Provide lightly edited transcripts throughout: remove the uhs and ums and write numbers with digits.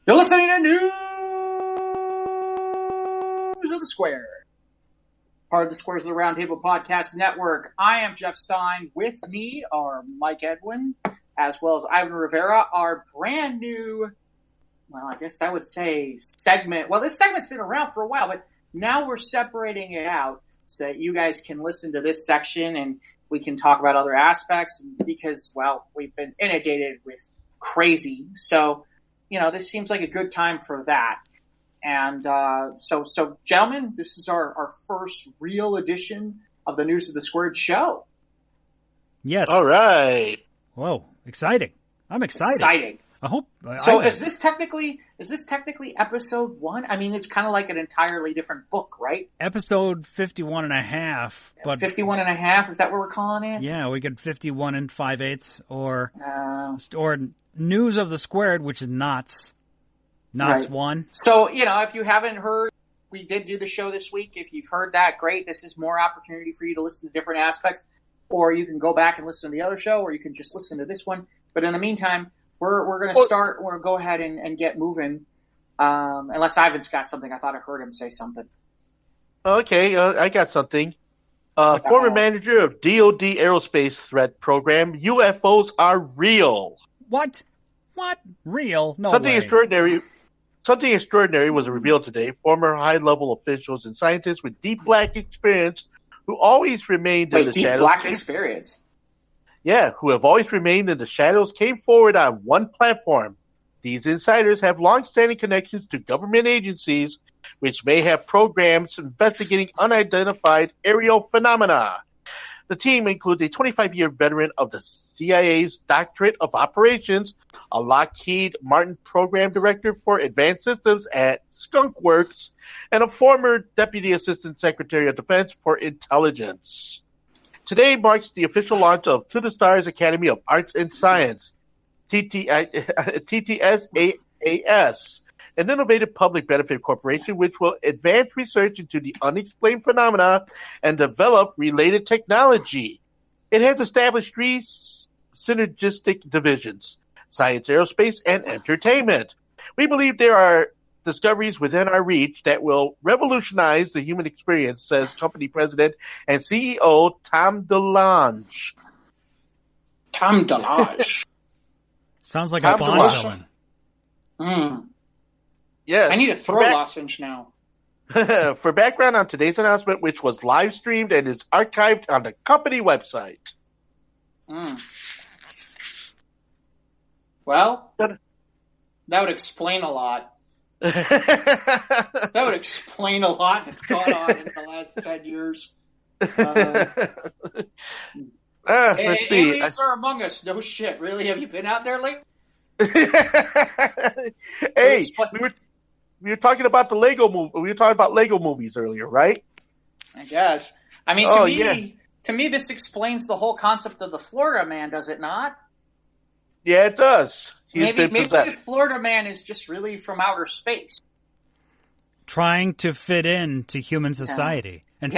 You're listening to News of the Square, part of the Squares of the Roundtable Podcast Network. I am Jeff Stein. With me are Mike Edwin, as well as Ivan Rivera, our brand new, well, I guess I would say segment. Well, this segment's been around for a while, but now we're separating it out so that you guys can listen to this section and we can talk about other aspects because, well, we've been inundated with crazy. So, you know, this seems like a good time for that. And so, gentlemen, this is our first real edition of the News of the Squared show. Yes. All right. Whoa, exciting. I'm excited. Exciting. I hope. So is this technically episode 1? I mean, it's kind of like an entirely different book, right? Episode 51 and a half. But 51 and a half, is that what we're calling it? Yeah, we could 51 and 5/8 or News of the Squared, which is Knots. Knots right. 1. So, you know, if you haven't heard, we did do the show this week. If you've heard that, great. This is more opportunity for you to listen to different aspects. Or you can go back and listen to the other show, or you can just listen to this one. But in the meantime, we're going to start. We're going to go ahead and get moving. Unless Ivan's got something. I thought I heard him say something. Okay, I got something. Former manager of DoD Aerospace Threat Program, UFOs are real. What? Real? No Something way. Something extraordinary was revealed today. Former high-level officials and scientists with deep black experience who always remained in the shadows. Deep black experience? Yeah, who have always remained in the shadows came forward on one platform. These insiders have long-standing connections to government agencies which may have programs investigating unidentified aerial phenomena. The team includes a 25-year veteran of the CIA's Doctorate of Operations, a Lockheed Martin program director for advanced systems at Skunk Works, and a former Deputy Assistant Secretary of Defense for Intelligence. Today marks the official launch of To the Stars Academy of Arts and Science, TTSAAS, an innovative public benefit corporation which will advance research into the unexplained phenomena and develop related technology. It has established 3 synergistic divisions: science, aerospace, and entertainment. We believe there are discoveries within our reach that will revolutionize the human experience, says company president and CEO Tom DeLonge. Tom DeLonge. Sounds like a Bond villain. Yes. I need a throat lozenge now. For background on today's announcement, which was live streamed and is archived on the company website. Well, that would explain a lot. That would explain a lot that's gone on in the last 10 years. Let's see. Aliens are among us. No shit. Really? Have you been out there lately? Hey, we were talking about the Lego movie. We were talking about Lego movies earlier, right? I guess. I mean, to me, this explains the whole concept of the Florida Man, does it not? Yeah, it does. Maybe the Florida Man is just really from outer space, trying to fit into human society and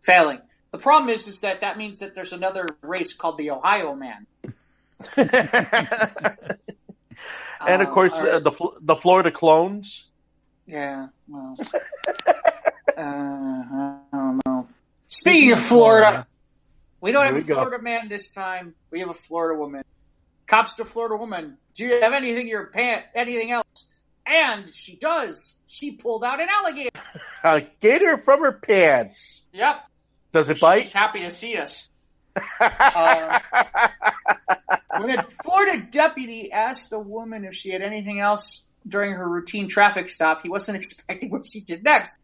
failing. The problem is that means that there's another race called the Ohio Man. And of course, the Florida clones. Yeah, well, I don't know. Speaking of Florida, we don't have a Florida man this time. We have a Florida woman. Cops to Florida woman. Do you have anything in your pants? Anything else? And she does. She pulled out an alligator. A gator from her pants. Yep. Does it bite? She's happy to see us. When a Florida deputy asked the woman if she had anything else during her routine traffic stop, he wasn't expecting what she did next.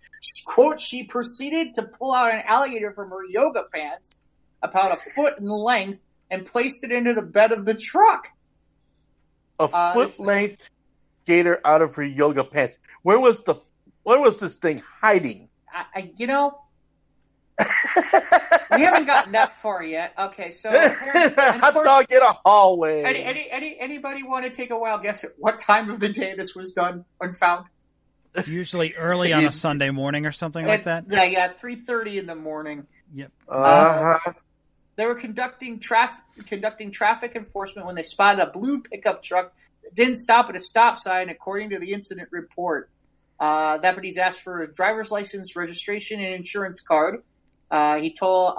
Quote, she proceeded to pull out an alligator from her yoga pants, about a foot in length, and placed it into the bed of the truck. A foot-length gator out of her yoga pants. Where was this thing hiding? We haven't gotten that far yet. Okay, so hot dog in a hallway. Anybody want to take a wild guess at what time of the day this was done and found? It's usually early on a Sunday morning or something like that. Yeah, 3:30 in the morning. Yep. They were conducting traffic enforcement when they spotted a blue pickup truck didn't stop at a stop sign, according to the incident report. Deputies asked for a driver's license, registration, and insurance card. He told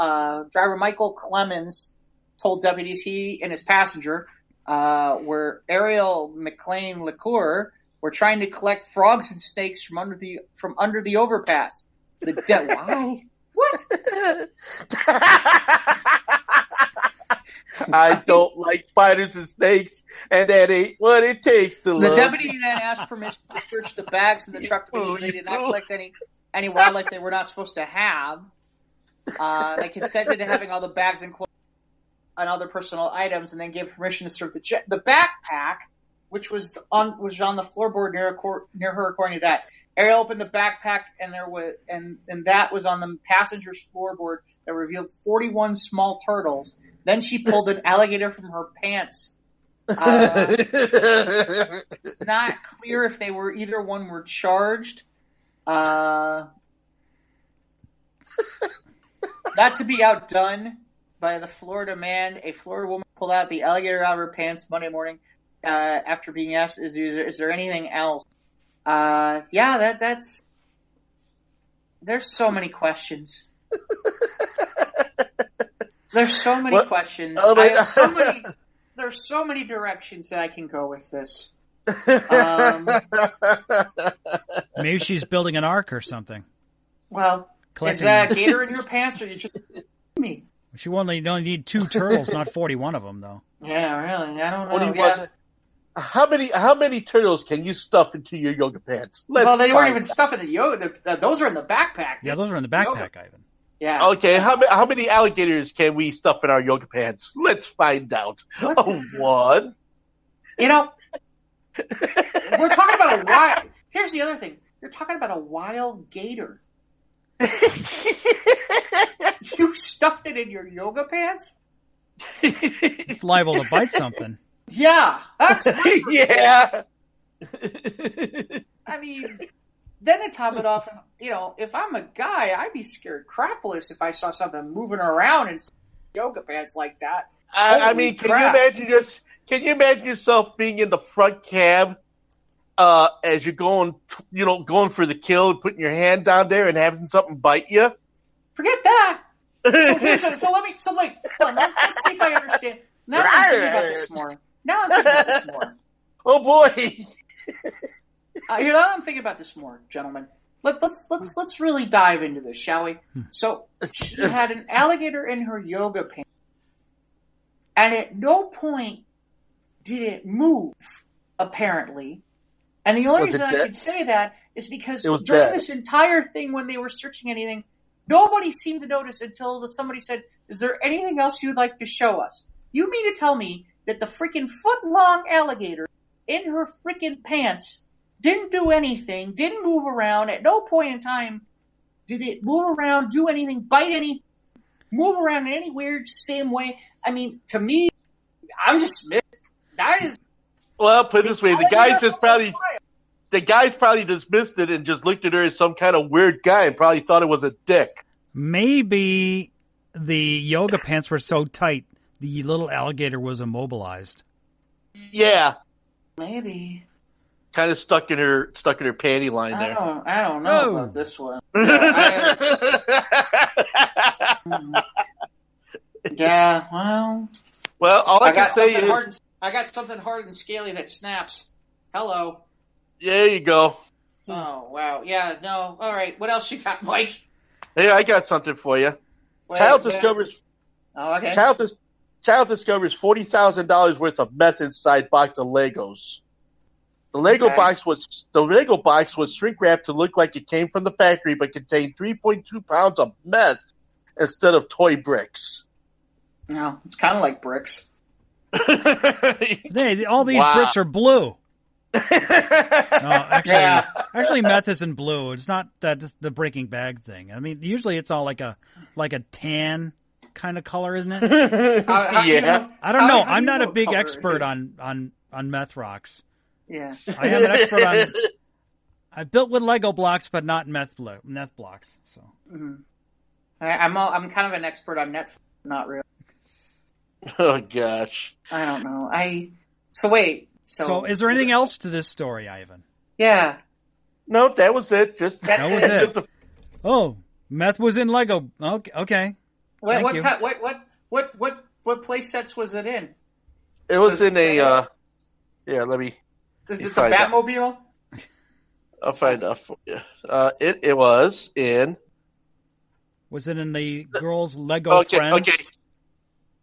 driver Michael Clemens told deputies he and his passenger were Ariel McLean Liqueur were trying to collect frogs and snakes from under the overpass. Why? What? I don't like spiders and snakes, and that ain't what it takes to love. The deputy then asked permission to search the bags in the truck to make sure they did not collect any wildlife they were not supposed to have. They consented to having all the bags and clothes and other personal items, and then gave permission to search the backpack, which was on the floorboard near her. According to that, Ariel opened the backpack, and that was on the passenger's floorboard that revealed 41 small turtles. Then she pulled an alligator from her pants. Not clear if either one were charged. Not to be outdone by the Florida man, a Florida woman pulled out the alligator out of her pants Monday morning after being asked, "Is there anything else?" That's. There's so many questions. There's so many questions. There's so many directions that I can go with this. Maybe she's building an ark or something. Well, is that a gator in your pants, or you just me? She only need 2 turtles, not 41 of them, though. Yeah, really. I don't know. How many turtles can you stuff into your yoga pants? They weren't even stuffing the yoga. Those are in the backpack. Yeah, those are in the backpack, Ivan. Yeah. Okay, how many alligators can we stuff in our yoga pants? Let's find out. One. We're talking about a wild... Here's the other thing. You're talking about a wild gator. You stuffed it in your yoga pants? It's liable to bite something. Yeah. That's yeah. I mean... Then to top it off, if I'm a guy, I'd be scared crapless if I saw something moving around in yoga pants like that. I mean, can you imagine yourself being in the front cab as you're going for the kill and putting your hand down there and having something bite you? Forget that. Let's see if I understand. Now I'm thinking about this more. Oh boy. I'm thinking about this more, gentlemen. Let's really dive into this, shall we? So she had an alligator in her yoga pants, and at no point did it move, apparently. And the only reason I could say that is because during this entire thing, when they were searching anything, nobody seemed to notice until somebody said, "Is there anything else you'd like to show us?" You mean to tell me that the freaking foot-long alligator in her freaking pants didn't do anything, didn't move around, at no point in time did it move around, do anything, bite anything, move around in any weird same way? I mean, to me, I'm just that is... Well, put it this way, the guys probably dismissed it and just looked at her as some kind of weird guy and probably thought it was a dick. Maybe the yoga pants were so tight, the little alligator was immobilized. Yeah. Maybe. Kind of stuck in her panty line there. I don't know about this one. Yeah, well, all I can say is I got something hard and scaly that snaps. Hello. There you go. Oh wow, yeah, no, all right. What else you got, Mike? Hey, I got something for you. Child discovers $40,000 worth of meth inside box of Legos. The Lego box was shrink wrapped to look like it came from the factory, but contained 3.2 pounds of meth instead of toy bricks. No, it's kind of like bricks. All these bricks are blue. Actually, meth isn't blue. It's not the Breaking Bag thing. I mean, usually it's all like a tan kind of color, isn't it? I don't know. I'm not a big expert on meth rocks. Yeah, I am an expert on. I've built with Lego blocks, but not meth blocks. So I'm kind of an expert on Netflix, not really. Oh gosh, I don't know. So wait. So is there anything else to this story, Ivan? Yeah. No, that was it. That was it. Oh, meth was in Lego. Okay. What play sets was it in? It was in a. Let me. Is it the Batmobile? I'll find out for you. It was in. Was it in the girls' Lego friends?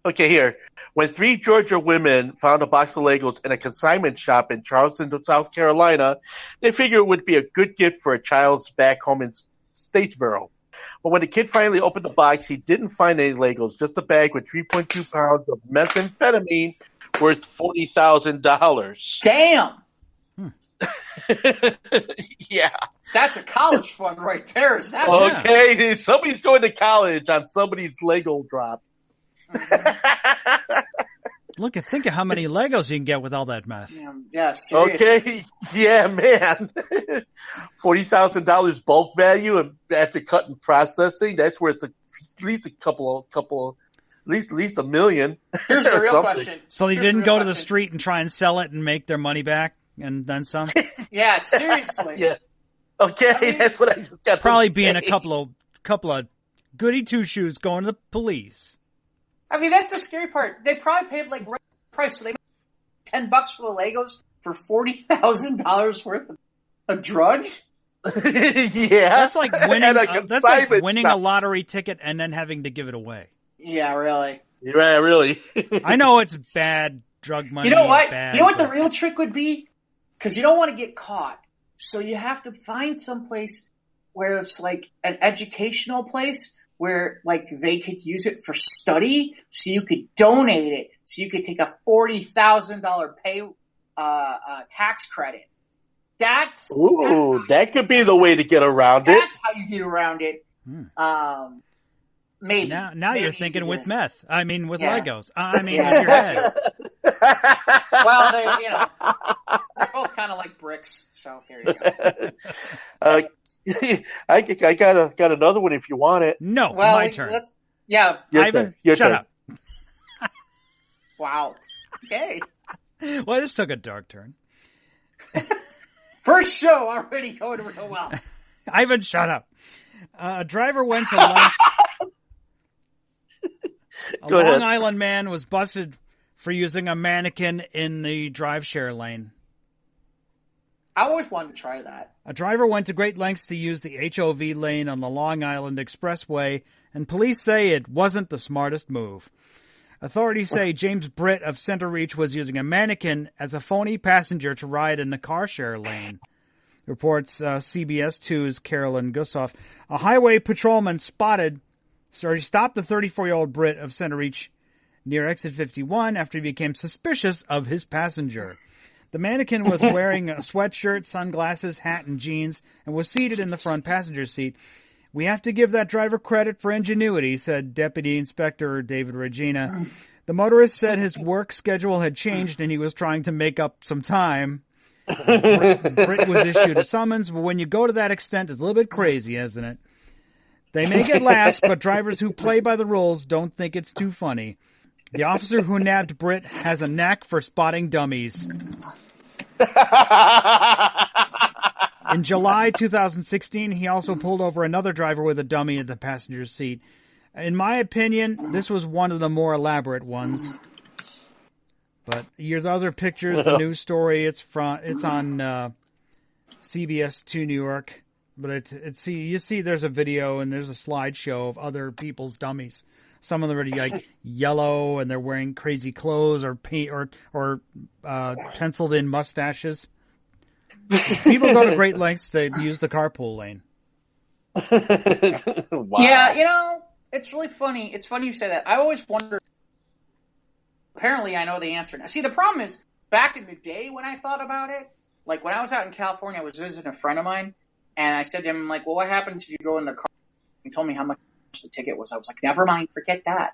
Okay, here. When 3 Georgia women found a box of Legos in a consignment shop in Charleston, South Carolina, they figured it would be a good gift for a child's back home in Statesboro. But when the kid finally opened the box, he didn't find any Legos, just a bag with 3.2 pounds of methamphetamine worth $40,000. Damn! Yeah. That's a college fund right there. Okay, somebody's going to college on somebody's Lego drop. Think of how many Legos you can get with all that meth. Yeah, seriously. Okay, yeah, man. $40,000 bulk value, and after cutting processing, that's worth at least at least $1 million. Here's the real question. So they didn't go to the street and try and sell it and make their money back and then some? Yeah, seriously. Yeah. Okay, that's what I just got. Probably being a couple of goody two shoes going to the police. I mean, that's the scary part. They probably paid like price, so they made $10 for the Legos for $40,000 worth of drugs. Yeah, that's like winning a lottery ticket and then having to give it away. Yeah, really. Yeah, really. I know it's bad drug money. You know what? The real trick would be? Because you don't want to get caught, so you have to find some place where it's like an educational place, where like they could use it for study, so you could donate it, so you could take a $40,000 pay tax credit. That could be the way to get around it. That's how you get around it. Maybe. Now you're thinking with meth. I mean, with Legos. I mean, with your head. Well, they're both kind of like bricks. So here you go. I got another one if you want it. No, my turn. Ivan, shut up. Wow. Okay. Well, this took a dark turn. First show already going real well. Ivan, shut up. A driver went to lengths. A Long Island man was busted for using a mannequin in the drive share lane. I always wanted to try that. A driver went to great lengths to use the HOV lane on the Long Island Expressway, and police say it wasn't the smartest move. Authorities say James Britt of Center Reach was using a mannequin as a phony passenger to ride in the car share lane. Reports CBS 2's Carolyn Gussoff. A highway patrolman stopped the 34-year-old Britt of Center Reach near exit 51 after he became suspicious of his passenger. The mannequin was wearing a sweatshirt, sunglasses, hat, and jeans, and was seated in the front passenger seat. We have to give that driver credit for ingenuity, said Deputy Inspector David Regina. The motorist said his work schedule had changed and he was trying to make up some time. Britt was issued a summons, but when you go to that extent, it's a little bit crazy, isn't it? They may get laughs, but drivers who play by the rules don't think it's too funny. The officer who nabbed Britt has a knack for spotting dummies. In July 2016, he also pulled over another driver with a dummy at the passenger seat. In my opinion, this was one of the more elaborate ones. But here's other pictures, the news story. It's on CBS 2 New York. But you see there's a video and there's a slideshow of other people's dummies. Some of them are like yellow and they're wearing crazy clothes or paint or penciled in mustaches. People go to great lengths to use the carpool lane. Wow. Yeah, it's really funny. It's funny you say that. I always wonder. Apparently, I know the answer now. See, the problem is, back in the day when I thought about it, like when I was out in California, I was visiting a friend of mine, and I said to him, like, well, what happens if you go in the car? He told me how much the ticket was. I was like, never mind, forget that.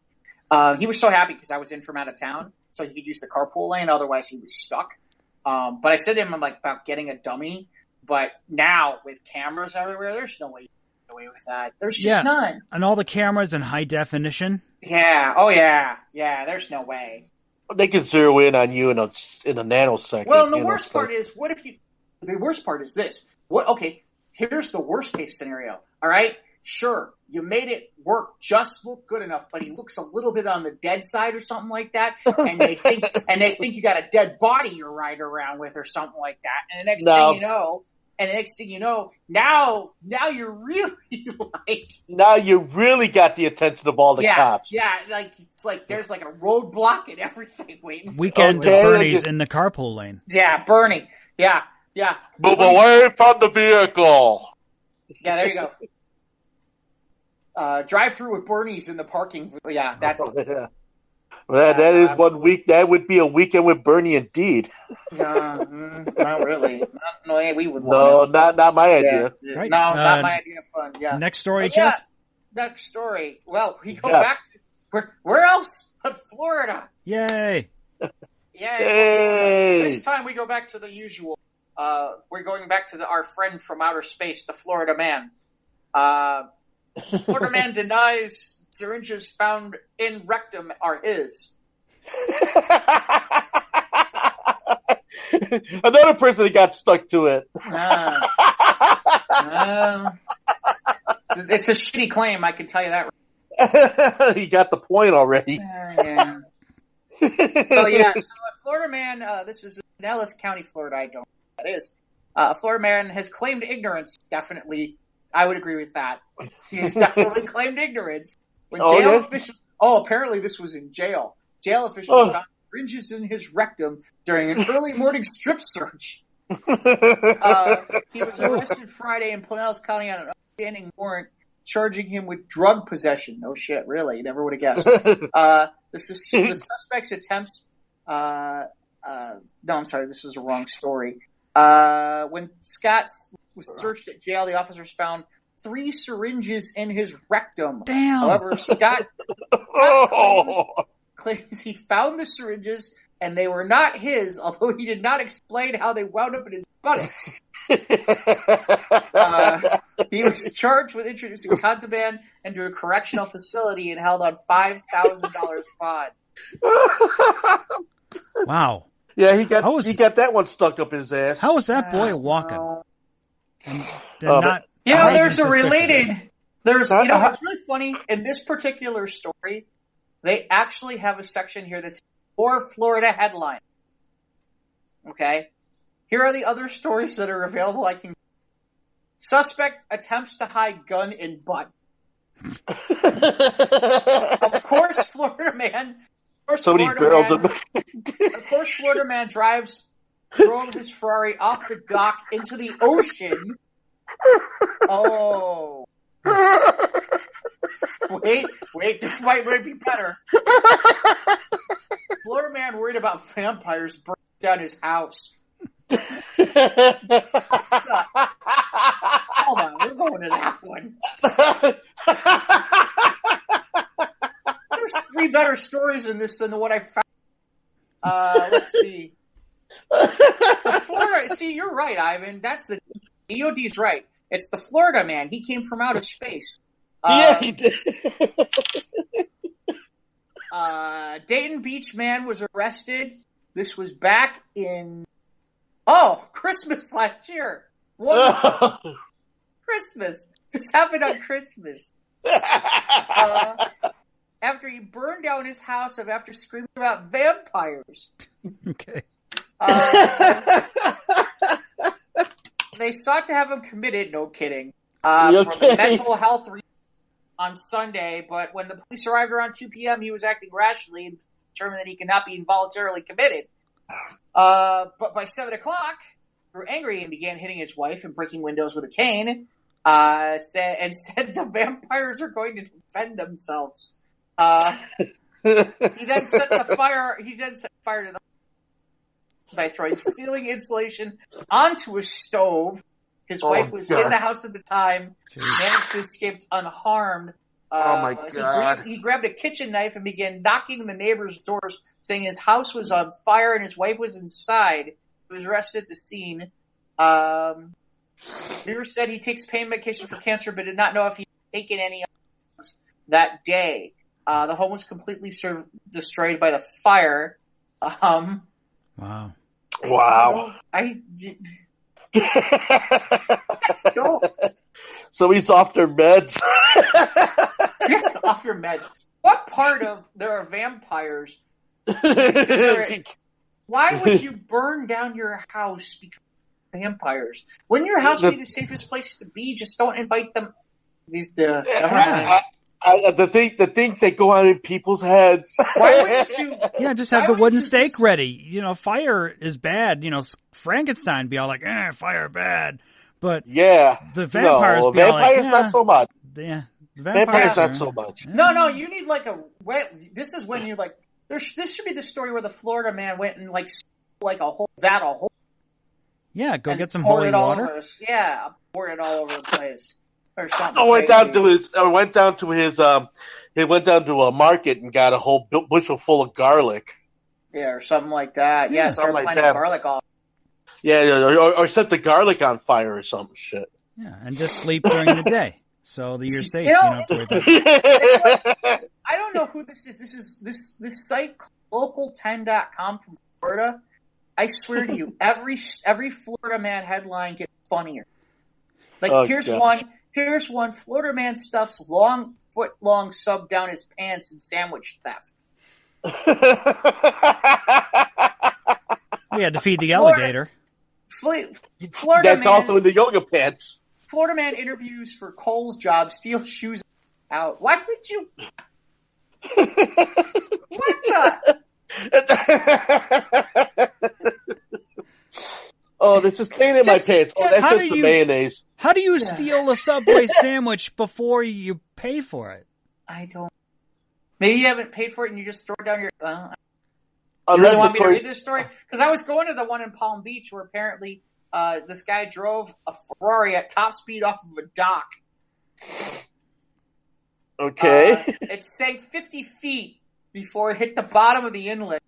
He was so happy because I was in from out of town, so he could use the carpool lane. Otherwise, he was stuck. But I said to him, I'm like, about getting a dummy. But now, with cameras everywhere, there's no way you can get away with that. There's just none. And all the cameras in high definition. Yeah. Oh, yeah. Yeah, there's no way. They can zero in on you in a nanosecond. Well, and the worst part is, what if you? The worst part is this. What? Okay, here's the worst case scenario. All right, sure, you made it work, just look good enough, but he looks a little bit on the dead side or something like that, and they think you got a dead body you're riding around with or something like that, and the next thing you know, now you're really like... Now you really got the attention of all the cops. Yeah, it's like there's like a roadblock and everything waiting for Weekend to Bernie's in the carpool lane. Yeah, Bernie. Yeah. Move away from the vehicle. Yeah, there you go. Drive through with Bernie's in the parking. Yeah, that's... Well, that is 1 week. That would be a weekend with Bernie, indeed. Not really. We would. No, not my idea. Right. No, not my idea of fun. Yeah. Next story, Jeff. Next story. Well, we go back to where else but Florida? Yay! Yay! This time we go back to the usual. We're going back to our friend from outer space, the Florida man. Florida man denies syringes found in rectum are his. Another person that got stuck to it. It's a shitty claim, I can tell you that. He got the point already. Yeah. So a Florida man, this is in Ellis County, Florida, I don't know what that is. A Florida man has claimed ignorance, definitely. I would agree with that. He has definitely claimed ignorance. When officials... Oh, apparently this was in jail. Jail officials found syringes in his rectum during an early morning strip search. He was arrested Friday in Pinellas County on an outstanding warrant charging him with drug possession. No shit, really. You never would have guessed. The suspect's attempts... no, I'm sorry. This was a wrong story. When Scott was searched at jail, the officers found 3 syringes in his rectum. Damn. However, Scott claims he found the syringes and they were not his, although he did not explain how they wound up in his buttocks. He was charged with introducing contraband into a correctional facility and held on $5,000 fine. Wow. Yeah, he got that one stuck up his ass. How was that boy walking? There's a related... it's really funny. In this particular story, they actually have a section here that's for Florida headline. Okay? Here are the other stories that are available. Suspect attempts to hide gun in butt. Of course, Florida man... Florida man drove his Ferrari off the dock into the ocean. Oh. Wait, this might be better. Florida man worried about vampires burning down his house. Hold on, we're going to that one. There's 3 better stories in this than what I found. Let's see. Florida. See, you're right, Ivan. That's the EOD's right. It's the Florida man. He came from outer space. Yeah, he did. Dayton Beach man was arrested. This was back in Christmas last year. Christmas. This happened on Christmas. After he burned down his house after screaming about vampires. Okay. They sought to have him committed, no kidding, for mental health reasons on Sunday, but when the police arrived around 2 p.m., he was acting rationally and determined that he could not be involuntarily committed. But by 7 o'clock, he grew angry and began hitting his wife and breaking windows with a cane, said the vampires are going to defend themselves. He then set fire to the by throwing ceiling insulation onto a stove. His wife was in the house at the time. Managed to escape unharmed. Oh my God. He grabbed a kitchen knife and began knocking on the neighbors' doors, saying his house was on fire and his wife was inside. He was arrested at the scene. Beaver said he takes pain medication for cancer, but did not know if he had taken any that day. The home was completely destroyed by the fire. Wow. I don't. So he's off their meds. Off your meds. What part of there are vampires? Why would you burn down your house because of vampires? Wouldn't your house be the safest place to be? Just don't invite them. The things that go on in people's heads. Why wouldn't you? Yeah, just have the wooden stake ready. Fire is bad. Frankenstein be all like, fire bad. But the vampires be all like, not so much. Yeah, the vampires not so much. No, you need like this is when you like. This should be the story where the Florida man went and like a whole vat of whole. Yeah, go get some holy water. Poured it all over the place or something. He went down to a market and got a whole bushel full of garlic. Yeah, or something like that. Yeah, start planting garlic all. Yeah, or set the garlic on fire or some shit. Yeah, and just sleep during the day. So that you're safe. I don't know who this is. This is this site local10.com from Florida. I swear to you, every Florida man headline gets funnier. Like here's one Florida man stuffs foot-long sub down his pants in sandwich theft. We had to feed the alligator. Florida That's man, also in the yoga pants. Florida man interviews for Cole's job, steals shoes out. Why would you? What the? Oh, this is pain in my pants. Oh, that's just the mayonnaise. How do you steal a Subway sandwich before you pay for it? I don't. Maybe you haven't paid for it and you just throw it down your. You really want me to read this story? Because I was going to the one in Palm Beach where apparently this guy drove a Ferrari at top speed off of a dock. Okay. It sank 50 feet before it hit the bottom of the inlet.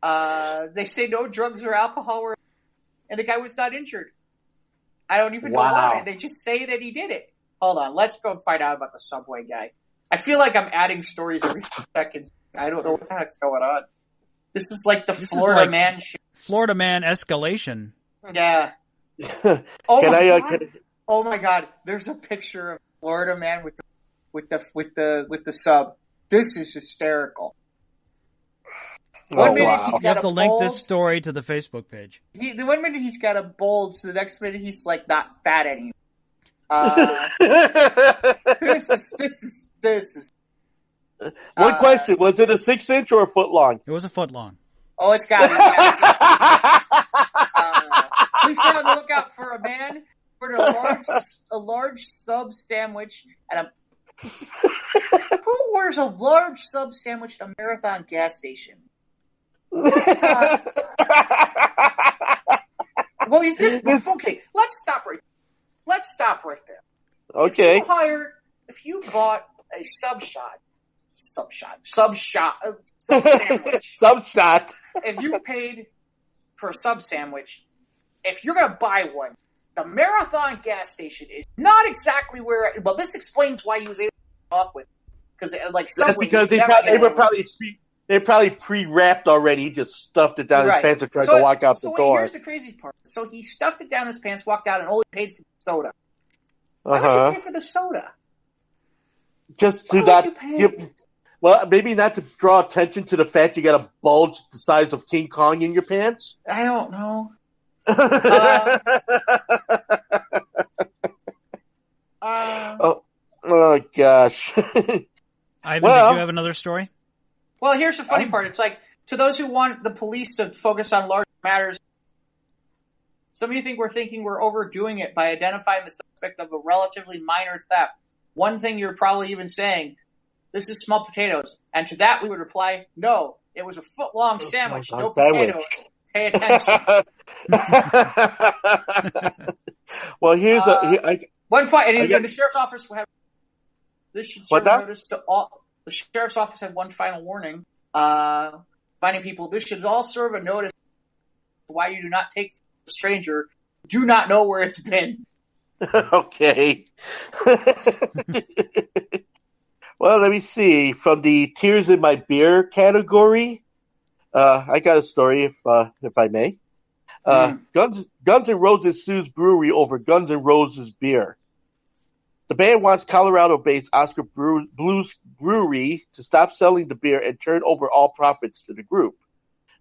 They say no drugs or alcohol were, and the guy was not injured. I don't even know why. They just say that he did it. Hold on, let's go find out about the Subway guy. I feel like I'm adding stories every 2 seconds. I don't know what the heck's going on. This is like Florida man shit. Florida man escalation. Yeah. Oh my god! There's a picture of Florida man with the sub. This is hysterical. One minute he's got you have to a link bulge. this story to the Facebook page. The 1 minute he's got a bulge, the next minute he's like not fat anymore. This is. One question: was it a 6-inch or a foot long? It was a foot long. Oh, it's got to be. Please be on the lookout for a man with a large sub sandwich at a. Who orders a large sub sandwich at a Marathon gas station? Well, okay. Let's stop right there. Okay. If you bought a sub sandwich. Subshot. If you paid for a sub sandwich, if you're going to buy one, the Marathon gas station is not exactly where. Well, this explains why he was able to get off with. Because Subway, because they probably pre-wrapped already. He just stuffed it down his pants and tried to walk out the door. Here's the crazy part. So he stuffed it down his pants, walked out, and only paid for the soda. Why would you pay for the soda? Just to not give. Well, maybe not to draw attention to the fact you got a bulge the size of King Kong in your pants. I don't know. Oh gosh. Ivan, did you have another story? Well, here's the funny part. It's like, to those who want the police to focus on large matters, some of you think we're overdoing it by identifying the suspect of a relatively minor theft. One thing you're probably even saying, this is small potatoes. And to that we would reply, no, it was a foot-long sandwich, no potatoes. Pay attention. Well, here's the sheriff's office will have. This should serve notice to all. The sheriff's office had one final warning. Finding people. This should all serve a notice why you do not take a stranger. Do not know where it's been. Okay. Well, let me see. From the Tears in My Beer category, I got a story, if I may. Guns N' Roses sues brewery over Guns N' Roses beer. The band wants Colorado-based Oscar Blues Brewery to stop selling the beer and turn over all profits to the group.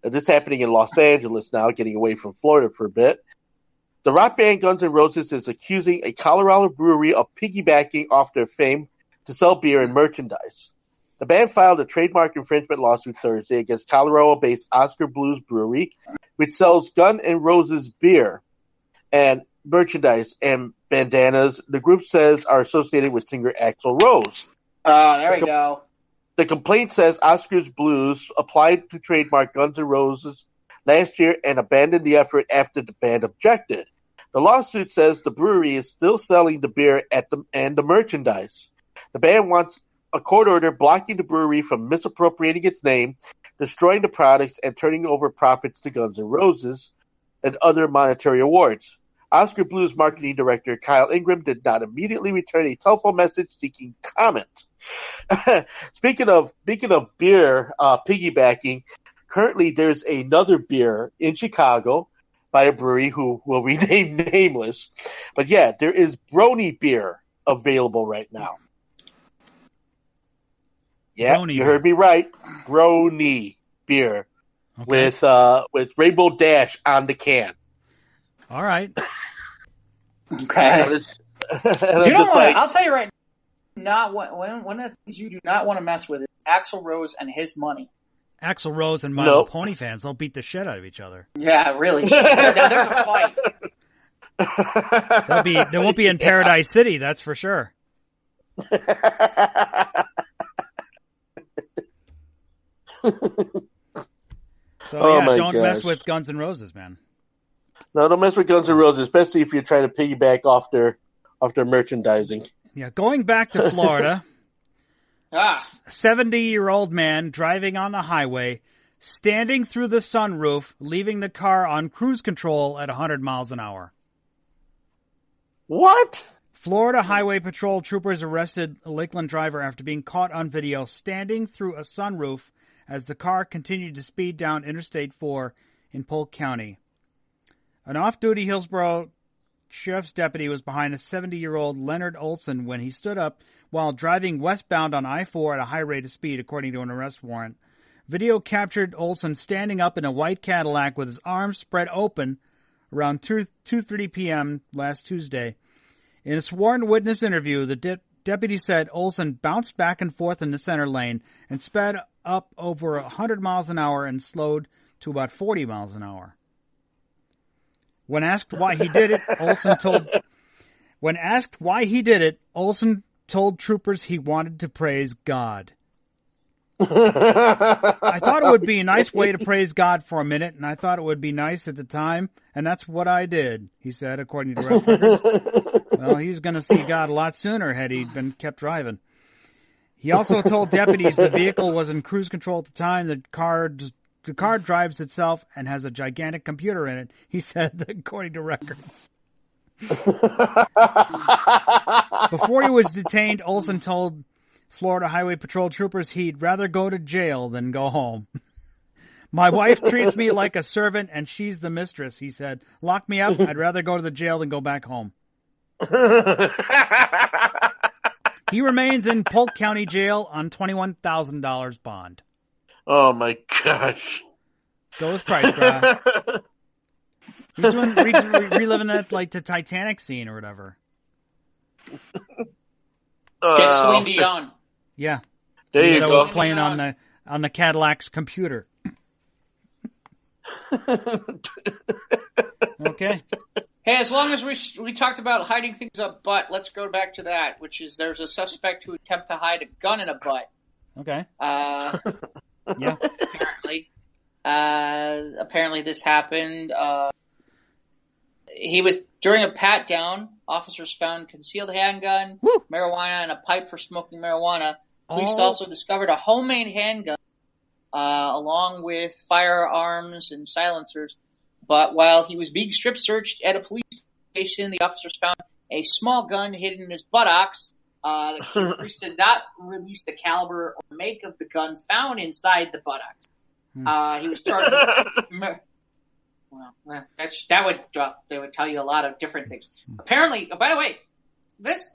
Now, this is happening in Los Angeles now, getting away from Florida for a bit. The rock band Guns N' Roses is accusing a Colorado brewery of piggybacking off their fame to sell beer and merchandise. The band filed a trademark infringement lawsuit Thursday against Colorado-based Oscar Blues Brewery, which sells Guns N' Roses beer and merchandise and bandanas the group says are associated with singer Axl Rose. There we go. The complaint says Oscar's Blues applied to trademark Guns N' Roses last year and abandoned the effort after the band objected. The lawsuit says the brewery is still selling the beer and the merchandise. The band wants a court order blocking the brewery from misappropriating its name, destroying the products, and turning over profits to Guns N' Roses and other monetary awards. Oscar Blues marketing director Kyle Ingram did not immediately return a telephone message seeking comment. Speaking of beer piggybacking, currently there's another beer in Chicago by a brewery who will remain nameless. But yeah, there is Brony beer available right now. Yeah, Brony. You heard me right. Brony beer with Rainbow Dash on the can. All right. Okay. I'll tell you right now, one of the things you do not want to mess with is Axl Rose and his money. Axl Rose and My Little Pony fans, they'll beat the shit out of each other. Yeah, really. Now there's a fight. They won't be in Paradise City, that's for sure. So don't mess with Guns N' Roses, man. No, don't mess with Guns N' Roses, especially if you're trying to piggyback off their merchandising. Yeah, going back to Florida, 70-year-old man driving on the highway, standing through the sunroof, leaving the car on cruise control at 100 miles an hour. What? Florida Highway Patrol troopers arrested a Lakeland driver after being caught on video standing through a sunroof as the car continued to speed down Interstate 4 in Polk County. An off-duty Hillsborough sheriff's deputy was behind a 70-year-old Leonard Olson when he stood up while driving westbound on I-4 at a high rate of speed, according to an arrest warrant. Video captured Olson standing up in a white Cadillac with his arms spread open around 2:30 p.m. last Tuesday. In a sworn witness interview, the deputy said Olson bounced back and forth in the center lane and sped up over 100 miles an hour and slowed to about 40 miles an hour. When asked why he did it, Olson told troopers he wanted to praise God. I thought it would be a nice way to praise God for a minute, and I thought it would be nice at the time, and that's what I did, he said, according to arrest records. Well, he was going to see God a lot sooner had he been kept driving. He also told deputies the vehicle was in cruise control at the time. The car drives itself and has a gigantic computer in it, he said, according to records. Before he was detained, Olson told Florida Highway Patrol troopers he'd rather go to jail than go home. My wife treats me like a servant and she's the mistress, he said. Lock me up, I'd rather go to the jail than go back home. He remains in Polk County Jail on $21,000 bond. Oh my gosh. Go with price, bro. He's reliving that like the Titanic scene or whatever. Get Celine Dion. Yeah. There you go. Was playing on the Cadillac's computer. Okay. Hey, as long as we talked about hiding things up butt, let's go back to that, which is there's a suspect who attempted to hide a gun in a butt. Okay. Yeah. Apparently this happened. He was during a pat down. Officers found concealed handgun, marijuana, and a pipe for smoking marijuana. Police also discovered a homemade handgun, along with firearms and silencers. But while he was being strip searched at a police station, the officers found a small gun hidden in his buttocks. The police did not release the caliber or make of the gun found inside the buttocks. He was charged with... Well, they would tell you a lot of different things. Apparently, by the way, this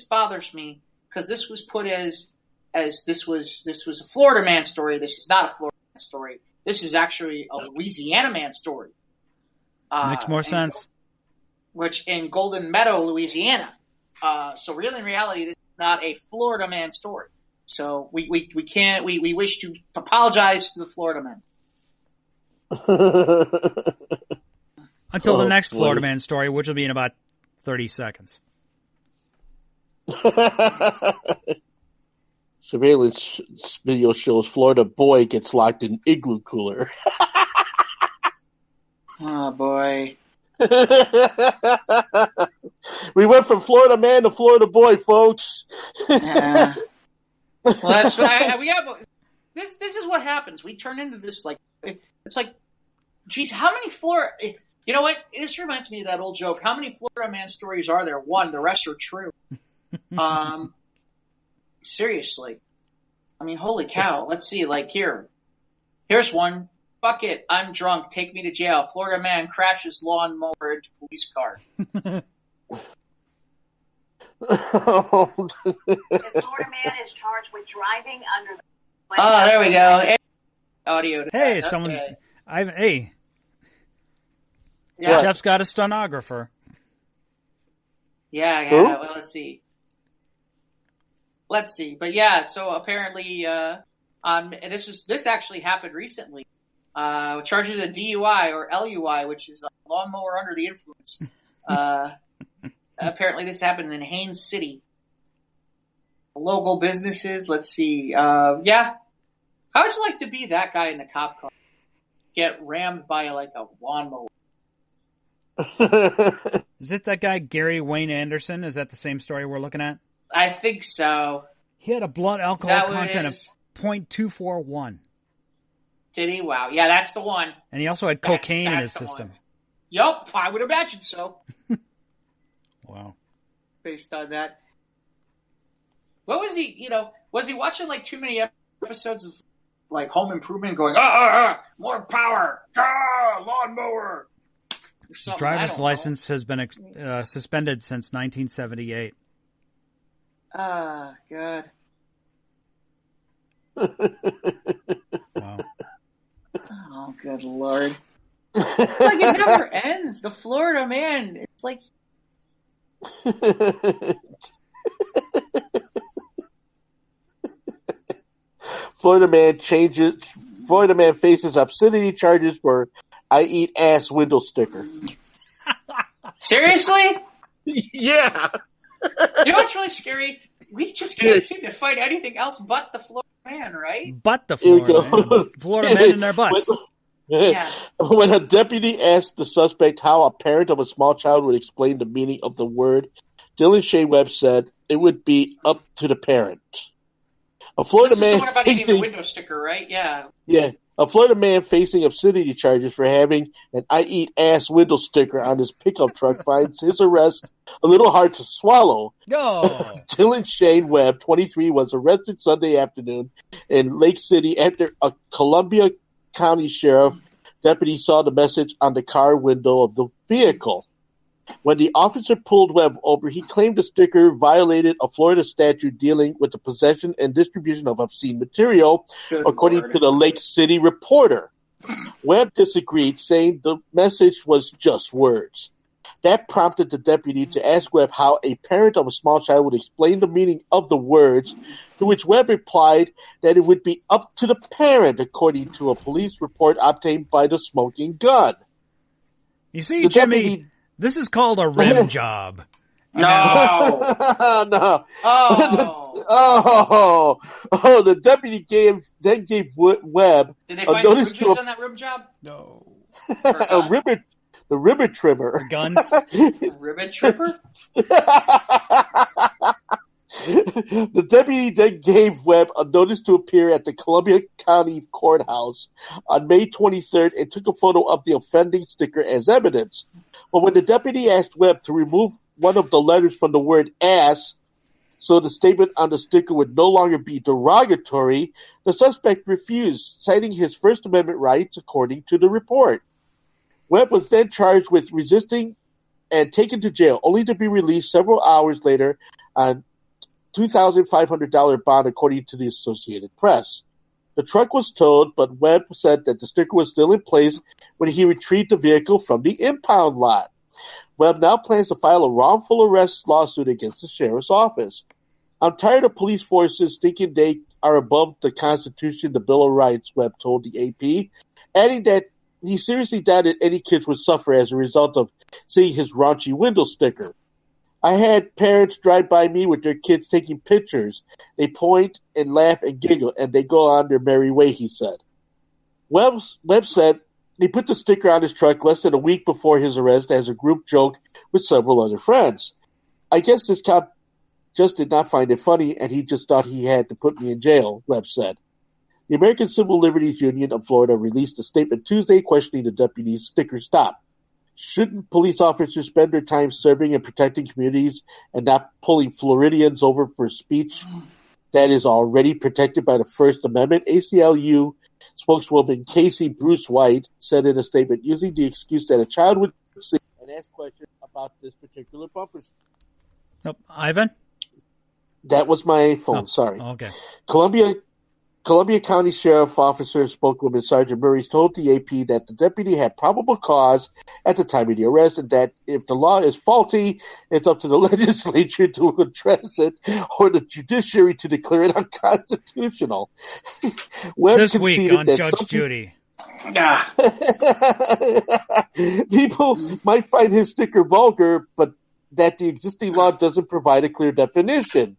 bothers me because this was put as this was a Florida man story. This is not a Florida man story. This is actually a Louisiana man story. Makes more sense. Which in Golden Meadow, Louisiana. So really, in reality, this is not a Florida man story. So we wish to apologize to the Florida men. Until the next Florida man story, which will be in about 30 seconds. Surveillance video shows Florida boy gets locked in igloo cooler. Oh, boy. We went from Florida man to Florida boy, folks. Yeah. Well, that's this is what happens. We turn into this it's like, geez, how many Florida? You know what? This reminds me of that old joke. How many Florida man stories are there? One. The rest are true. Seriously. I mean, holy cow. Let's see. Here's one. Fuck it. I'm drunk. Take me to jail. Florida man crashes lawnmower into police car. This Florida man is charged with driving under the... Oh, there we go. Audio. Hey, that. someone. Okay. Hey. Yeah. Jeff's got a stenographer. Yeah. Well, let's see. But yeah, so apparently, this actually happened recently. Charges of DUI or LUI, which is a lawnmower under the influence. Apparently, this happened in Haines City. Local businesses. Let's see. Yeah. How would you like to be that guy in the cop car? Get rammed by a lawnmower. Is it that guy Gary Wayne Anderson? Is that the same story we're looking at? I think so. He had a blood alcohol content of 0.241. Did he? Wow. Yeah, that's the one. And he also had cocaine in his system. Yup, I would imagine so. Wow. Based on that. What was he, was he watching too many episodes of Home Improvement going, more power, lawnmower? His driver's license has been suspended since 1978. Ah, God. Wow. Oh, good Lord. It never ends. The Florida man. It's like... Florida man faces obscenity charges for I eat ass window sticker. Seriously? Yeah. You know what's really scary? We just can't seem to find anything else but the Florida man, right? But the Florida man. Florida men in their butts. Yeah. When a deputy asked the suspect how a parent of a small child would explain the meaning of the word, Dylan Shea Webb said it would be up to the parent. A Florida man the one about eating the window sticker, right? Yeah. Yeah. A Florida man facing obscenity charges for having an I eat ass window sticker on his pickup truck finds his arrest a little hard to swallow. No. Dylan Shane Webb, 23, was arrested Sunday afternoon in Lake City after a Columbia County Sheriff deputy saw the message on the car window of the vehicle. When the officer pulled Webb over, he claimed the sticker violated a Florida statute dealing with the possession and distribution of obscene material, according to the Lake City Reporter. Webb disagreed, saying the message was just words. That prompted the deputy to ask Webb how a parent of a small child would explain the meaning of the words, to which Webb replied that it would be up to the parent, according to a police report obtained by the Smoking Gun. You see, Jimmy... This is called a rim job. No. No. Oh. The deputy gave Webb. Did they find switches on that rim job? No. The ribbon trimmer. Guns. Ribbon trimmer? The deputy then gave Webb a notice to appear at the Columbia County Courthouse on May 23rd and took a photo of the offending sticker as evidence. But when the deputy asked Webb to remove one of the letters from the word ass, so the statement on the sticker would no longer be derogatory, the suspect refused, citing his First Amendment rights according to the report. Webb was then charged with resisting and taken to jail, only to be released several hours later on $2,500 bond, according to the Associated Press. The truck was towed, but Webb said that the sticker was still in place when he retrieved the vehicle from the impound lot. Webb now plans to file a wrongful arrest lawsuit against the sheriff's office. I'm tired of police forces thinking they are above the Constitution, the Bill of Rights, Webb told the AP, adding that he seriously doubted any kids would suffer as a result of seeing his raunchy window sticker. I had parents drive by me with their kids taking pictures. They point and laugh and giggle, and they go on their merry way, he said. Webb said he put the sticker on his truck less than a week before his arrest as a group joke with several other friends. I guess this cop just did not find it funny, and he just thought he had to put me in jail, Webb said. The American Civil Liberties Union of Florida released a statement Tuesday questioning the deputy's sticker stop. Shouldn't police officers spend their time serving and protecting communities and not pulling Floridians over for speech that is already protected by the First Amendment? ACLU spokeswoman Casey Bruce White said in a statement, using the excuse that a child would see and ask questions about this particular bumper. Nope. Ivan? That was my phone, sorry. Okay. Columbia County Sheriff Officer spokeswoman Sergeant Murray told the AP that the deputy had probable cause at the time of the arrest, and that if the law is faulty, it's up to the legislature to address it or the judiciary to declare it unconstitutional. This week on Judge Judy. People might find his sticker vulgar, but that the existing law doesn't provide a clear definition.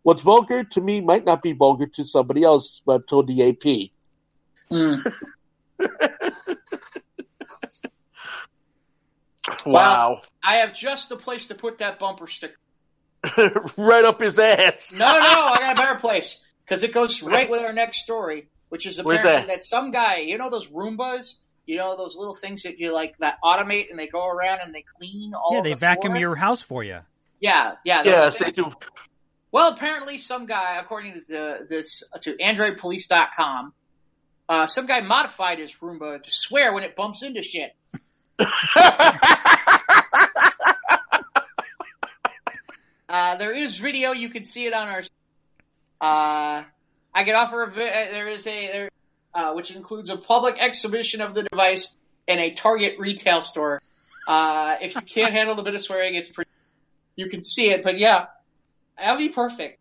What's vulgar to me might not be vulgar to somebody else, Webb told the AP. Wow. Wow. I have just the place to put that bumper sticker. Right up his ass. No, I got a better place. Because it goes right with our next story, which is apparently that some guy, you know those Roombas? You know those little things that you like that automate and they go around and they clean all Yeah, of they the vacuum floor? your house for you. Yeah. Yes, they do. Well, apparently some guy, according to AndroidPolice.com, some guy modified his Roomba to swear when it bumps into shit. There is video. You can see it on our. I can offer which includes a public exhibition of the device in a Target retail store. If you can't handle a bit of swearing, you can see it. But yeah, that'd be perfect.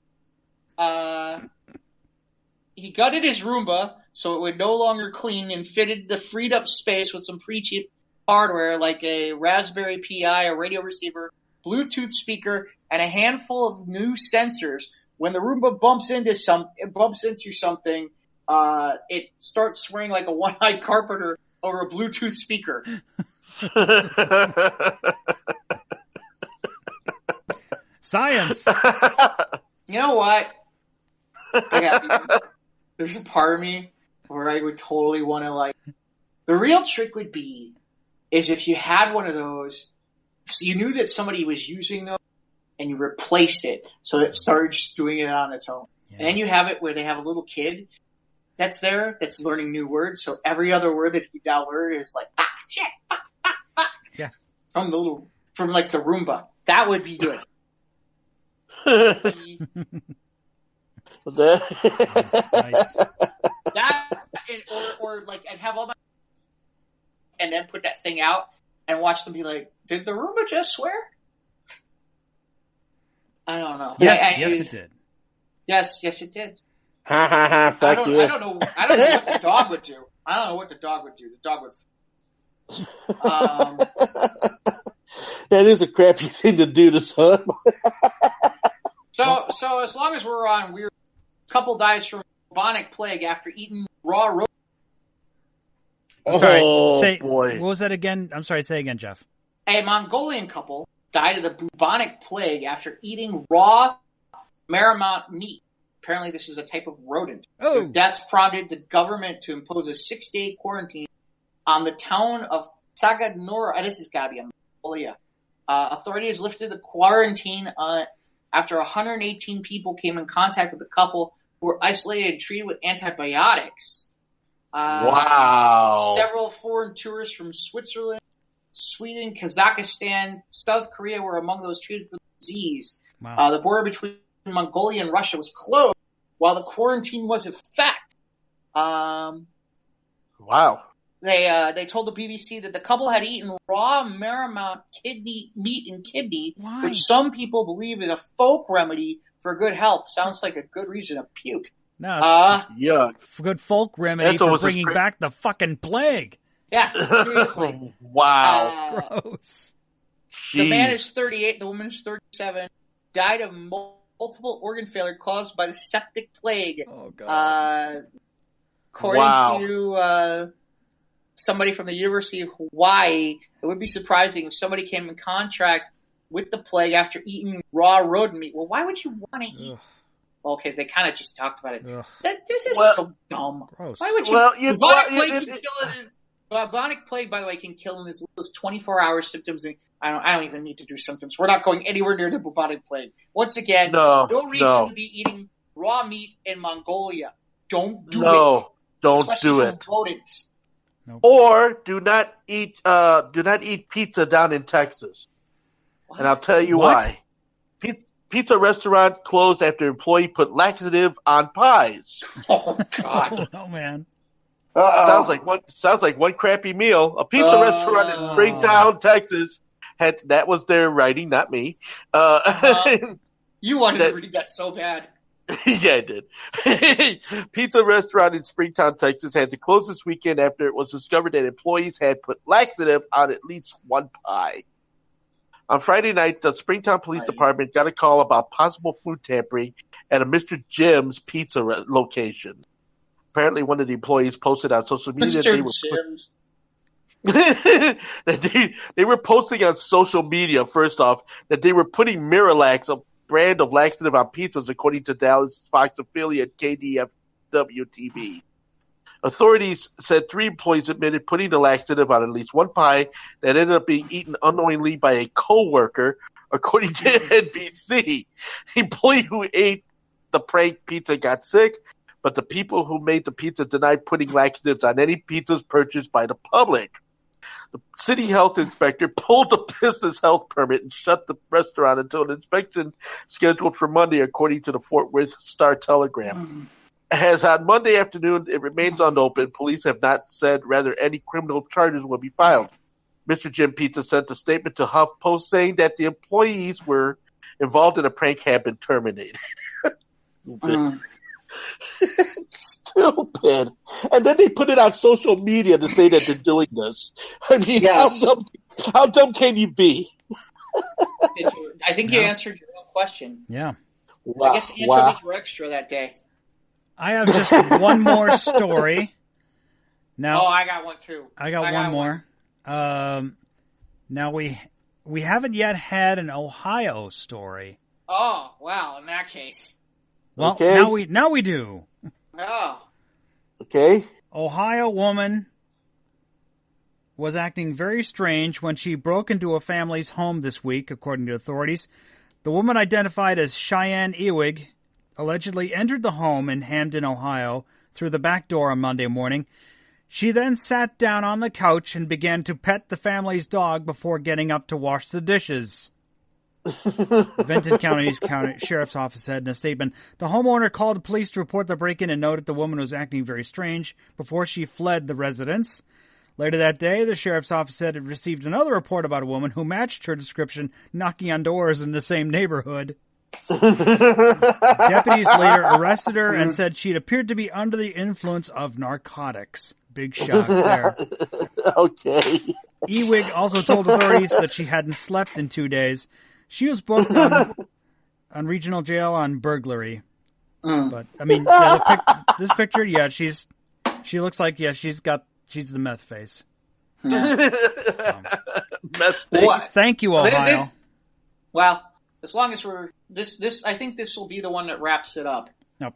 He gutted his Roomba so it would no longer clean and fitted the freed up space with some pretty cheap hardware like a Raspberry Pi, a radio receiver, Bluetooth speaker, and a handful of new sensors. When the Roomba bumps into something, it starts swearing like a one-eyed carpenter over a Bluetooth speaker. Science. You know what? There's a part of me where I would totally want to the real trick would be is if you had one of those, so you knew that somebody was using those and you replaced it so that it started just doing it on its own. Yeah. And then you have it where they have a little kid that's learning new words. So every other word that he now learned is like, fuck, shit, fuck. Yeah. From the Roomba. That would be good. Nice. That or I'd have all my and then put that thing out and watch them be like, did the Roomba just swear? I don't know. Yes, it did. Yes, it did. Fuck you. I don't know what the dog would do. I don't know what the dog would do. The dog would. That is a crappy thing to do to someone. So as long as we're on, couple dies from bubonic plague after eating raw roast. Boy. What was that again? I'm sorry, say again, Jeff. A Mongolian couple died of the bubonic plague after eating raw marmot meat. Apparently this is a type of rodent. Oh. Their deaths prompted the government to impose a 6-day quarantine on the town of Sagadnora. This has got to be in Mongolia. Authorities lifted the quarantine after 118 people came in contact with the couple who were isolated and treated with antibiotics. Wow. Several foreign tourists from Switzerland, Sweden, Kazakhstan, South Korea were among those treated for the disease. Wow. The border between Mongolia and Russia was closed while the quarantine was in effect. Wow. They told the BBC that the couple had eaten raw Marmot meat and kidney, Why? which some people believe is a folk remedy for good health. Sounds like a good reason to puke. No, it's Yeah. a good folk remedy for bringing back the fucking plague. Yeah, seriously. Wow. Gross. The man is 38, the woman is 37, died of multiple organ failure caused by the septic plague. Oh, God. According to somebody from the University of Hawaii, it would be surprising if somebody came in contact with the plague after eating raw rodent meat. Well, why would you want to eat? Well, okay, they kind of just talked about it. This is so dumb. Gross. Why would you? Bubonic plague, by the way, can kill in as little as 24 hours. Symptoms. I don't even need to do symptoms. We're not going anywhere near the bubonic plague. Once again, no reason to be eating raw meat in Mongolia. Don't do it. Don't Especially do from it. rodents. Nope. Or do not eat pizza down in Texas. What? And I'll tell you why. Pizza restaurant closed after employee put laxative on pies. Oh God! Oh man! Sounds like one crappy meal. A pizza restaurant in Springtown, Texas, that was their writing, not me. You wanted to read that so bad. Yeah, I did. Pizza restaurant in Springtown, Texas had to close this weekend after it was discovered that employees had put laxative on at least one pie. On Friday night, the Springtown Police Department got a call about possible food tampering at a Mr. Jim's pizza location. Apparently, one of the employees posted on social media they were posting on social media, first off, that they were putting Miralax, a brand of laxative, on pizzas, according to Dallas Fox affiliate KDFW-TV. Authorities said 3 employees admitted putting the laxative on at least one pie that ended up being eaten unknowingly by a co-worker, according to NBC. The employee who ate the prank pizza got sick, but the people who made the pizza denied putting laxatives on any pizzas purchased by the public. The city health inspector pulled the business health permit and shut the restaurant until an inspection scheduled for Monday, according to the Fort Worth Star-Telegram. As on Monday afternoon, it remains unopened. Police have not said whether any criminal charges will be filed. Mr. Jim Pizza sent a statement to HuffPost saying that the employees were involved in a prank have been terminated. Stupid. And then they put it on social media to say that they're doing this. I mean, how dumb can you be? I think you answered your own question. Yeah. Wow. I guess the anchovies were extra that day. I have just one more story. Now, I got one too. I got one more. Now we haven't yet had an Ohio story. Oh, wow, in that case. Well, now we do. Oh. Okay. Ohio woman was acting very strange when she broke into a family's home this week, according to authorities. The woman, identified as Cheyenne Ewig, allegedly entered the home in Hamden, Ohio, through the back door on Monday morning. She then sat down on the couch and began to pet the family's dog before getting up to wash the dishes. Benton County's Sheriff's Office said in a statement, the homeowner called the police to report the break-in and noted the woman was acting very strange before she fled the residence. Later that day, the Sheriff's Office said it received another report about a woman who matched her description, knocking on doors in the same neighborhood. Deputies later arrested her and said she'd appeared to be under the influence of narcotics. Big shock there. Okay. Ewig also told authorities that she hadn't slept in 2 days. She was booked on regional jail on burglary. But I mean, this picture, she looks like she's the meth face. Yeah. Meth face. Thank you, Ohio. Well, as long as we're this, I think this will be the one that wraps it up. Nope.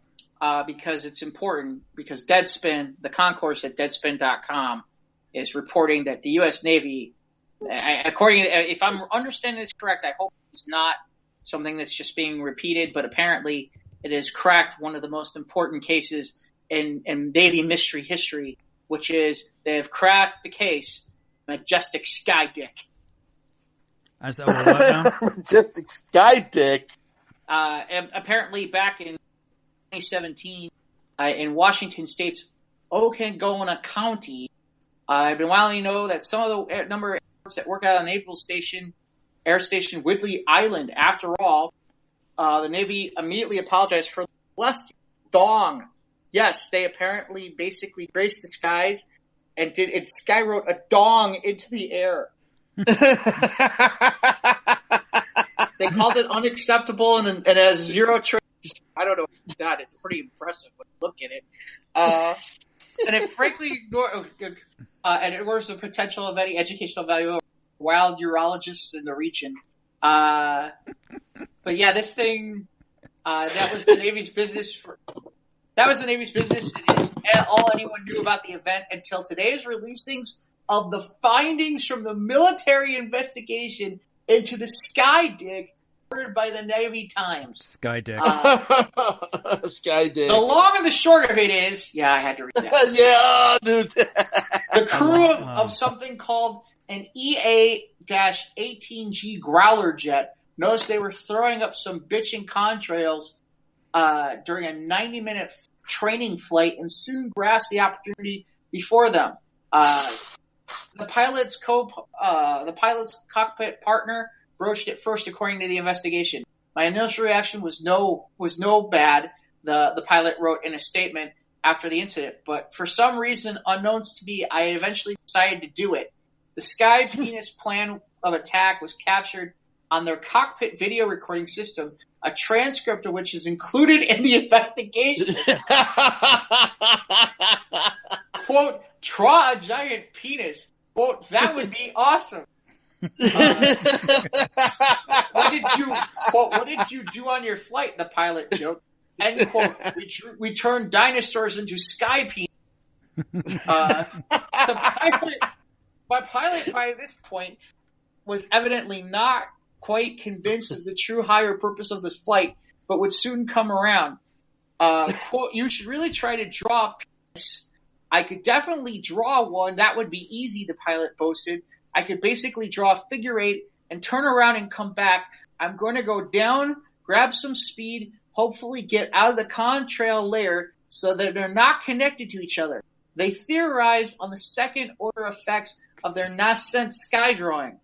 Because it's important. Because Deadspin, the concourse at Deadspin.com, is reporting that the U.S. Navy, according, if I'm understanding this correct, I hope it's not something that's just being repeated, but apparently it has cracked one of the most important cases in Navy mystery history, which is they have cracked the case, Majestic Sky Dick. I said, what now? Majestic Sky Dick. Apparently back in 2017, in Washington State's Okanagona County, I've been widely know that some of the number of airports that work out of the Naval Station, Air Station Whidley Island, after all, the Navy immediately apologized for the blessed dong. Yes, they apparently basically graced the skies and skywrote a dong into the air. They called it unacceptable and has zero trace. I don't know if that. It's pretty impressive when you look at it. And it frankly ignores the potential of any educational value of wild urologists in the region. But yeah, this thing, that was the Navy's business. That was the Navy's business. It is all anyone knew about the event until today's releasings of the findings from the military investigation into the Sky Dig ordered by the Navy Times. Sky Dig. Sky Dig. The long and the short of it is, yeah, I had to read that. Yeah, dude. The crew of something called an EA-18G Growler jet noticed they were throwing up some bitchin' contrails during a 90-minute training flight and soon grasped the opportunity before them. The pilot's cockpit partner broached it first, according to the investigation. My initial reaction was no bad, the pilot wrote in a statement after the incident, but for some reason unknowns to me, I eventually decided to do it. The Sky Penis plan of attack was captured on their cockpit video recording system, a transcript of which is included in the investigation. Quote, draw a giant penis. Quote, that would be awesome. What did you do on your flight? The pilot joked. End quote. We turned dinosaurs into sky penis. My pilot by this point was evidently not quite convinced of the true higher purpose of the flight, but would soon come around. Quote, you should really try to draw a penis. I could definitely draw one. That would be easy, the pilot boasted. I could basically draw a figure eight and turn around and come back. I'm going to go down, grab some speed, hopefully get out of the contrail layer so that they're not connected to each other. They theorized on the second order effects of their nascent sky drawing.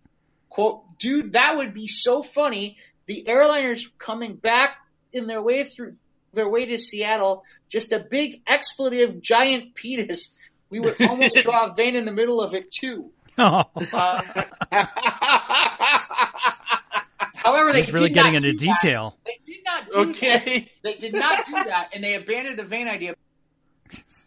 Quote, dude, that would be so funny. The airliners coming back in their way to Seattle, just a big expletive giant penis. We would almost draw a vein in the middle of it too. Oh. However, they really getting into detail. They did not do that. They did not do that, and they abandoned the vein idea.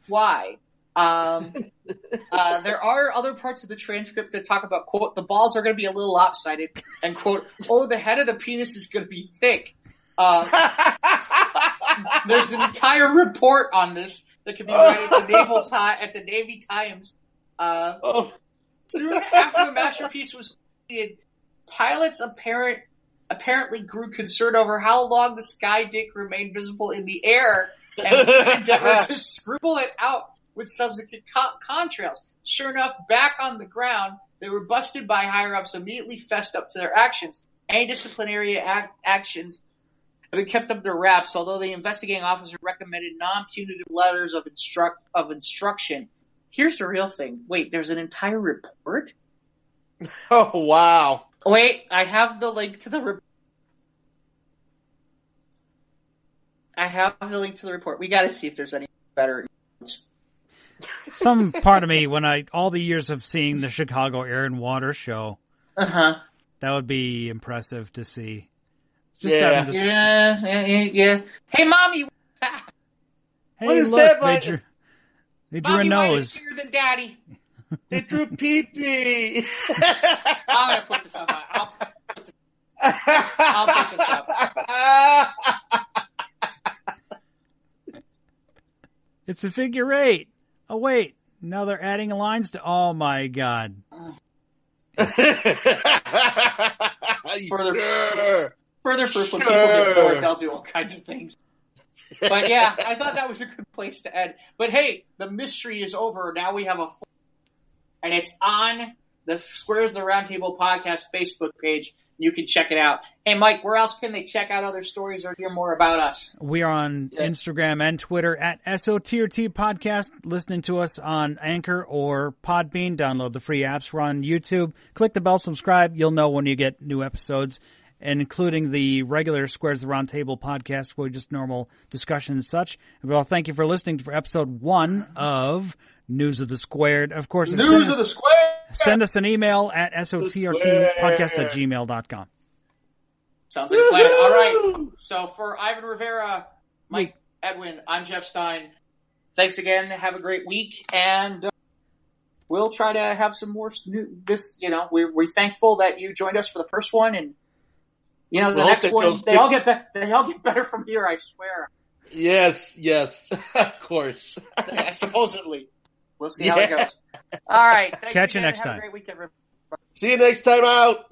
Why? There are other parts of the transcript that talk about, quote, the balls are going to be a little lopsided, and quote, oh, the head of the penis is going to be thick. There's an entire report on this that can be read at the Navy Times. Soon after the masterpiece was completed, pilots apparently grew concerned over how long the Sky Dick remained visible in the air and endeavored to scribble it out with subsequent contrails. Sure enough, back on the ground, they were busted by higher-ups, immediately fessed up to their actions. Any disciplinary actions have been kept up to wraps, although the investigating officer recommended non-punitive letters of instruction. Here's the real thing. Wait, there's an entire report? Oh, wow. Wait, I have the link to the report. We gotta see if there's any better. Some part of me, when all the years of seeing the Chicago Air and Water show, that would be impressive to see. Yeah. Hey, mommy. Hey, what is look, that, they drew a nose. Bigger than daddy. They drew pee-pee. I'm gonna put this on I'll put this up. It's a figure eight. Oh, wait. Now they're adding lines to... Oh, my For God. For Further proof when people get bored, they'll do all kinds of things. But yeah, I thought that was a good place to end. But hey, the mystery is over. Now we have and it's on the Squares of the Roundtable podcast Facebook page. You can check it out. Hey, Mike, where else can they check out other stories or hear more about us? We are on Instagram and Twitter at SOTRT Podcast. Listening to us on Anchor or Podbean. Download the free apps. We're on YouTube. Click the bell, subscribe. You'll know when you get new episodes, and including the regular Squares of the Roundtable podcast, where just normal discussion and such. Well, thank you for listening for episode 1 of News of the Squared. Of course, News of the Squared! Send us an email at sotrtpodcast@gmail.com. Sounds like a plan. All right. So for Ivan Rivera, Mike Edwin, I'm Jeff Stein. Thanks again. Have a great week. And we'll try to have some more we're thankful that you joined us for the first one. And, the next one, they all get better from here, I swear. Yes, of course. Supposedly. We'll see how it goes. All right. Thanks Catch you again. next Have time. a great week, everybody. See you next time out.